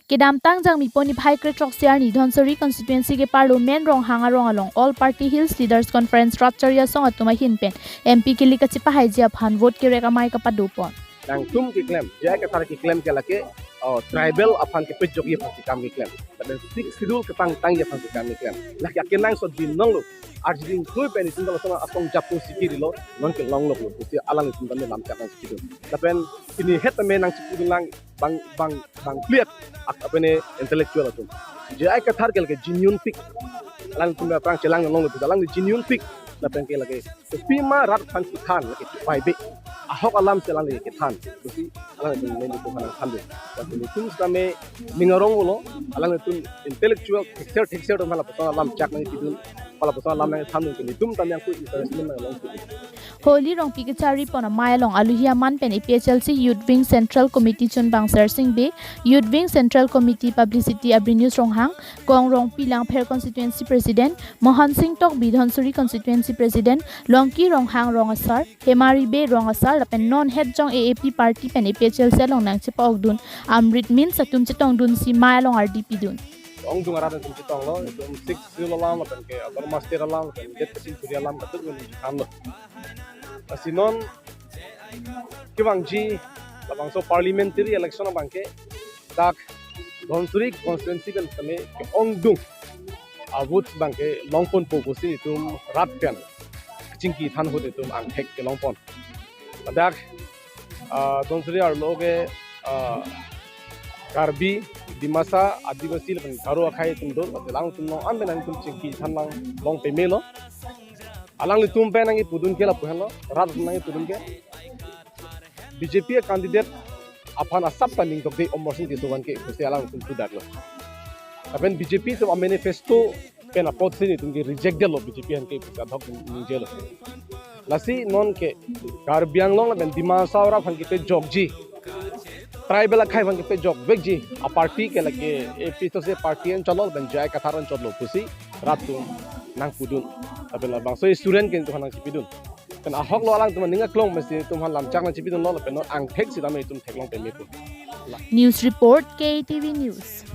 kedam tangjang mi poni phai kre troksiar ni Dhonsuri constituency ke parliament rong hanga rong along all party hills leaders conference rapcharia song atuma hinpen MP ke lika chipa haijia phan vote kerek amei kapadupon nang tum ki claim jai ka thar ki claim ke lake tribal afan ke pejok ye pasti kam ki claim dan six schedule ke tang ye pasti kam ki claim lah ya kenang so din nong lo arjing koi pe ni tinggal sama atong japu sikiri lo non ke long lo pasti alang itu kan lam chak sikiri tapi ini het me nang sikiri lang bang clear apa ne intellectual tu jai ka thar ke lake genuine pick alang tum prang chelang long lo dalang genuine pick tapi ke lake pima rat fan ki khan lake pai be ahok alam selang lagi ketan, jadi alang itu main itu kan handul. Tapi itu kami mengarong lo, alang itu intellectual texture tu malah pasal alam cak lagi tidur, malah pasal alam lagi handul. Itu kami yang kuat interest ni malah long. Holy rong pikachari pona mailong aluhia man pen APHLC Youth Wing Central Committee chun bang Sing Be Youth Wing Central Committee Publicity Abri News rong hang Kong rong pilang Pher Constituency President Mohan Singh Tok Dhonsuri Constituency President Longki rong hang rong asar Hemari Be rong asar lapen non head jong AAP party pen APHLC long nang chepa ogdun Amrit min satum chetong dun si mailong RDP dun Ong dung aratan tum chetong lo, tum six zero lam lapen ke agar master lam lapen jet kesin surya lam katuk ni kan lo. Asinon kibangji labang so parliamentary election bangke dak Dhonsuri constituency kan kami ke ong dung avut bangke longpon pokusi tum ratpian kecingki than hode tum angthek ke longpon dak Dhonsuri ar loge Karbi Dimasa Adivasi lapan karo akai tum do lang tum no ambe nang tum cingki than lang long pe melo alang li tum pe nang pudun ke la puhan lo rat nang pudun ke BJP candidate apana sab tanding tok de omorsin ke tuan ke kusti alang tum tudat lo apen BJP tum manifesto pen apot sini tum ke reject de lo BJP han ke adhok ninje lo lasi non ke Karbiang long lapen Dimasa ora phan ke jogji tribal akai bang ke jog vegji a party ke lage AP to se party en chalo ben jai katharan chalo pusi ratu nang pudun tabela bang so student ke tuhan nang sipidun kan ahok lo alang tuman ninga klong mesti tuman lam chak nang sipidun lo pen ang thek si dame tum theklong pe mepu News Report KTV News